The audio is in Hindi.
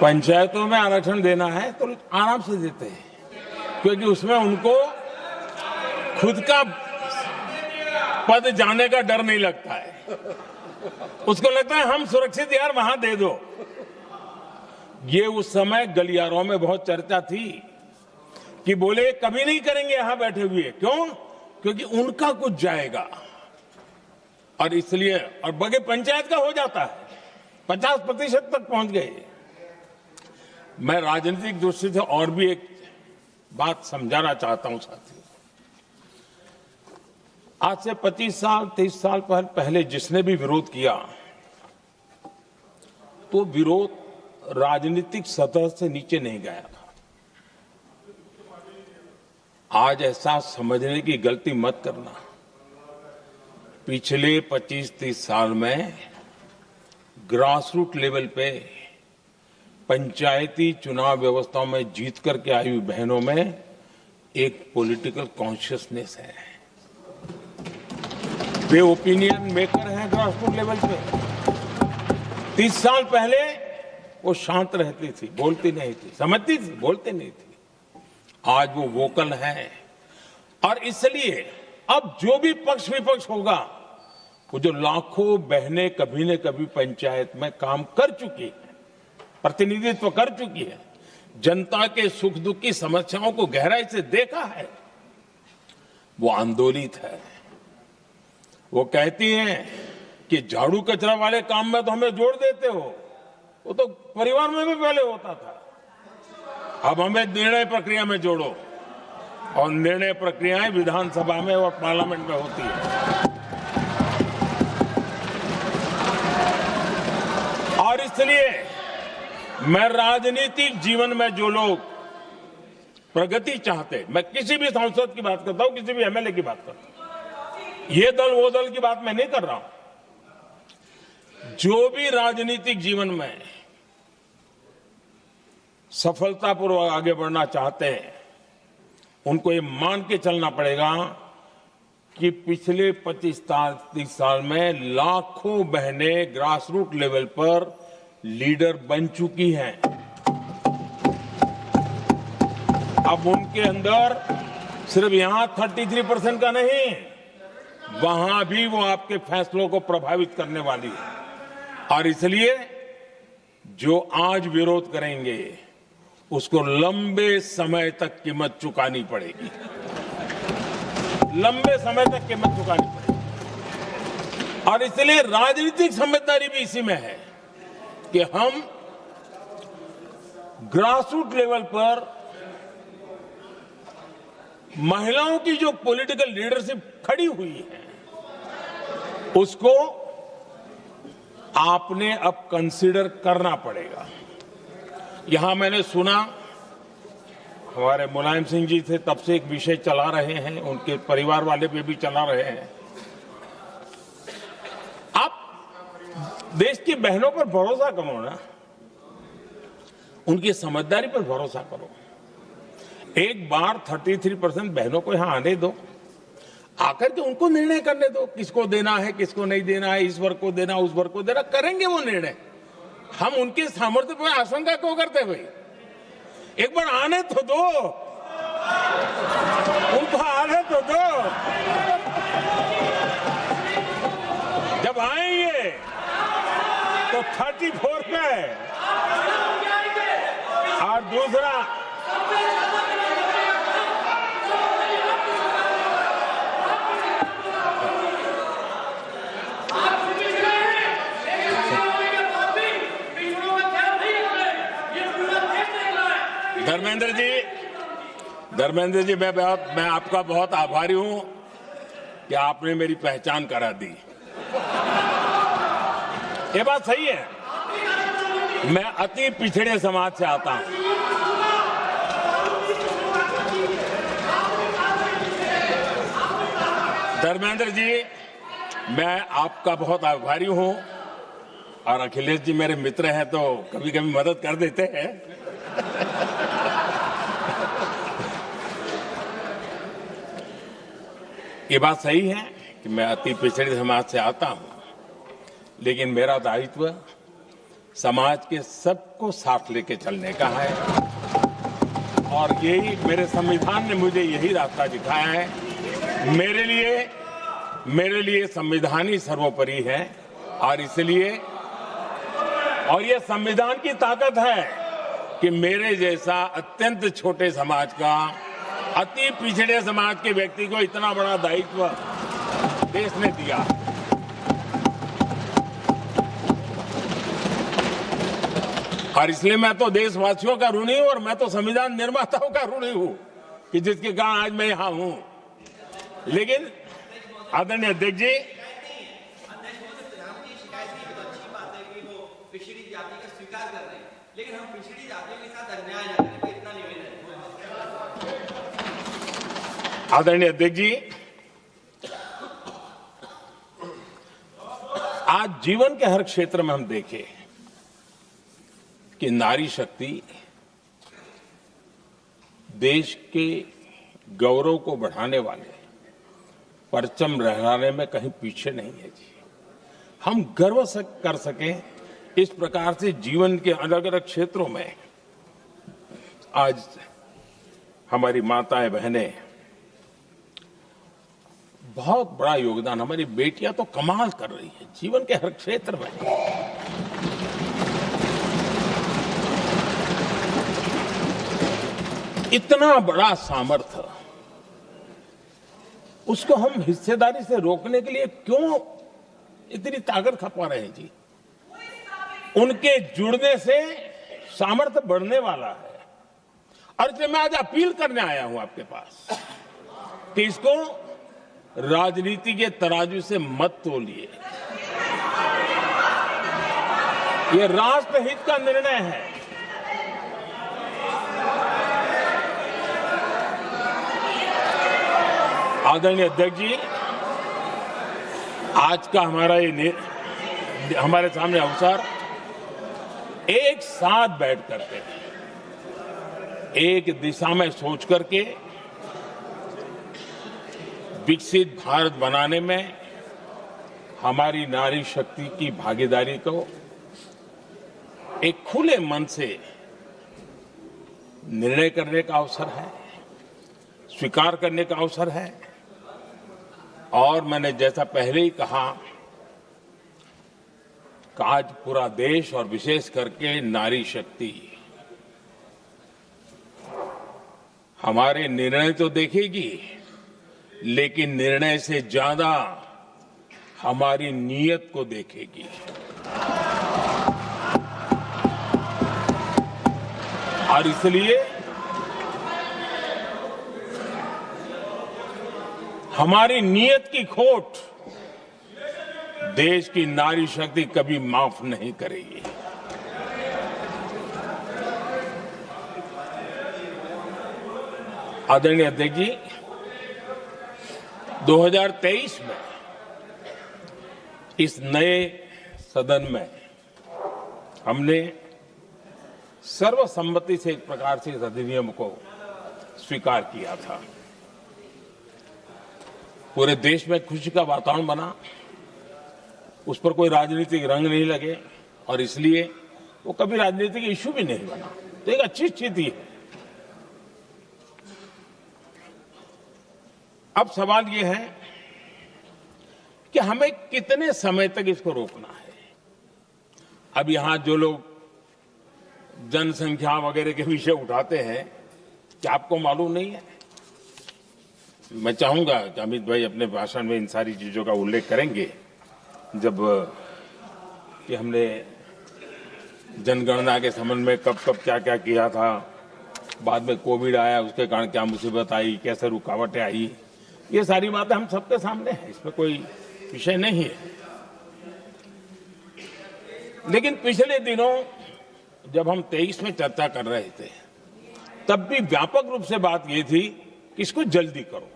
पंचायतों में आरक्षण देना है तो आराम से देते हैं, क्योंकि उसमें उनको खुद का पद जाने का डर नहीं लगता है। उसको लगता है हम सुरक्षित यार वहां दे दो। ये उस समय गलियारों में बहुत चर्चा थी कि बोले कभी नहीं करेंगे यहां बैठे हुए। क्यों? क्योंकि उनका कुछ जाएगा। और इसलिए और बगे पंचायत का हो जाता है, 50% तक पहुंच गए। मैं राजनीतिक दृष्टि से और भी एक बात समझाना चाहता हूं साथियों। आज से 25 साल 30 साल पहले जिसने भी विरोध किया तो विरोध राजनीतिक सतह से नीचे नहीं गया था। आज ऐसा समझने की गलती मत करना। पिछले 25-30 साल में ग्रास रूट लेवल पे पंचायती चुनाव व्यवस्थाओं में जीत करके आई हुई बहनों में एक पॉलिटिकल कॉन्शियसनेस है। वे ओपिनियन मेकर हैं ग्रास रूट लेवल पे। 30 साल पहले वो शांत रहती थी, बोलती नहीं थी, समझती थी, बोलती नहीं थी। आज वो वोकल है। और इसलिए अब जो भी पक्ष विपक्ष होगा, वो जो लाखों बहनें कभी न कभी पंचायत में काम कर चुकी है, प्रतिनिधित्व कर चुकी है, जनता के सुख दुख की समस्याओं को गहराई से देखा है, वो आंदोलित है। वो कहती हैं कि झाड़ू कचरा वाले काम में तो हमें जोड़ देते हो, वो तो परिवार में भी पहले होता था। अब हमें निर्णय प्रक्रिया में जोड़ो। और निर्णय प्रक्रियाएं विधानसभा में और पार्लियामेंट में होती है। और इसलिए मैं राजनीतिक जीवन में जो लोग प्रगति चाहते, मैं किसी भी सांसद की बात करता हूं, किसी भी एमएलए की बात करता हूं, ये दल वो दल की बात मैं नहीं कर रहा हूं। जो भी राजनीतिक जीवन में सफलतापूर्वक आगे बढ़ना चाहते हैं, उनको ये मान के चलना पड़ेगा कि पिछले 25-30 साल में लाखों बहनें ग्रास रूट लेवल पर लीडर बन चुकी हैं। अब उनके अंदर सिर्फ यहां 33% का नहीं, वहां भी वो आपके फैसलों को प्रभावित करने वाली है। और इसलिए जो आज विरोध करेंगे उसको लंबे समय तक कीमत चुकानी पड़ेगी। लंबे समय तक कीमत चुकानी पड़ेगी। और इसलिए राजनीतिक समझदारी भी इसी में है कि हम ग्रास रूट लेवल पर महिलाओं की जो पॉलिटिकल लीडरशिप खड़ी हुई है, उसको आपने अब कंसीडर करना पड़ेगा। यहां मैंने सुना हमारे मुलायम सिंह जी थे, तब से एक विषय चला रहे हैं, उनके परिवार वाले पे भी चला रहे हैं। आप देश की बहनों पर भरोसा करो ना, उनकी समझदारी पर भरोसा करो। एक बार 33% बहनों को यहां आने दो, आकर के उनको निर्णय करने दो, किसको देना है, किसको नहीं देना है, इस वर्ग को देना, उस वर्ग को देना, करेंगे वो निर्णय। हम उनके सामर्थ्य पर आशंका क्यों करते भाई? एक बार आने तो दो, उनको आने तो दो। जब आएंगे तो 34 पे और दूसरा धर्मेंद्र जी मैं आपका बहुत आभारी हूं कि आपने मेरी पहचान करा दी। ये बात सही है, मैं अति पिछड़े समाज से आता हूं। धर्मेंद्र जी, मैं आपका बहुत आभारी हूं। और अखिलेश जी मेरे मित्र हैं तो कभी कभी मदद कर देते हैं। ये बात सही है कि मैं अति पिछड़े समाज से आता हूं, लेकिन मेरा दायित्व समाज के सबको साथ लेके चलने का है और यही मेरे संविधान ने मुझे यही रास्ता दिखाया है। मेरे लिए संविधान ही सर्वोपरि है और इसलिए और ये संविधान की ताकत है कि मेरे जैसा अत्यंत छोटे समाज का, अति पिछड़े समाज के व्यक्ति को इतना बड़ा दायित्व देश ने दिया। और इसलिए मैं तो देशवासियों का ऋणी हूं और मैं तो संविधान निर्माताओं का ऋणी हूं कि जिसके कारण आज मैं यहां हूं। लेकिन आदरणीय अध्यक्ष जी, लेकिन हम पिछड़ी जातियों के साथ अन्याय न करें, इतना निवेदन है। आदरणीय अध्यक्ष जी, आज जीवन के हर क्षेत्र में हम देखें कि नारी शक्ति देश के गौरव को बढ़ाने वाले परचम लहराने में कहीं पीछे नहीं है जी। हम गर्व कर सकें इस प्रकार से जीवन के अलग अलग क्षेत्रों में आज हमारी माताएं बहनें बहुत बड़ा योगदान, हमारी बेटियां तो कमाल कर रही हैं जीवन के हर क्षेत्र में। इतना बड़ा सामर्थ्य, उसको हम हिस्सेदारी से रोकने के लिए क्यों इतनी ताकत खपा रहे हैं जी? उनके जुड़ने से सामर्थ्य बढ़ने वाला है और इसलिए मैं आज अपील करने आया हूं आपके पास कि इसको राजनीति के तराजू से मत तोलिए। ये राष्ट्रहित का निर्णय है। आदरणीय अध्यक्ष जी, आज का हमारे सामने अवसर एक साथ बैठ करके एक दिशा में सोच करके विकसित भारत बनाने में हमारी नारी शक्ति की भागीदारी को एक खुले मन से निर्णय करने का अवसर है, स्वीकार करने का अवसर है। और मैंने जैसा पहले ही कहा कि आज पूरा देश और विशेष करके नारी शक्ति हमारे निर्णय तो देखेगी, लेकिन निर्णय से ज्यादा हमारी नीयत को देखेगी। और इसलिए हमारी नीयत की खोट देश की नारी शक्ति कभी माफ नहीं करेगी। आदरणीय अध्यक्ष जी, 2023 में इस नए सदन में हमने सर्वसम्मति से एक प्रकार से इस अधिनियम को स्वीकार किया था। पूरे देश में खुशी का वातावरण बना, उस पर कोई राजनीतिक रंग नहीं लगे और इसलिए वो कभी राजनीतिक इश्यू भी नहीं बना। तो एक अच्छी स्थिति है। अब सवाल ये है कि हमें कितने समय तक इसको रोकना है। अब यहां जो लोग जनसंख्या वगैरह के विषय उठाते हैं, क्या आपको मालूम नहीं है? मैं चाहूंगा कि अमित भाई अपने भाषण में इन सारी चीजों का उल्लेख करेंगे, जब कि हमने जनगणना के संबंध में कब कब क्या क्या किया था, बाद में कोविड आया, उसके कारण क्या मुसीबत आई, कैसे रुकावटें आई, ये सारी बातें हम सबके सामने हैं, इसमें कोई विषय नहीं है। लेकिन पिछले दिनों जब हम 23 में चर्चा कर रहे थे, तब भी व्यापक रूप से बात ये थी कि इसको जल्दी करो।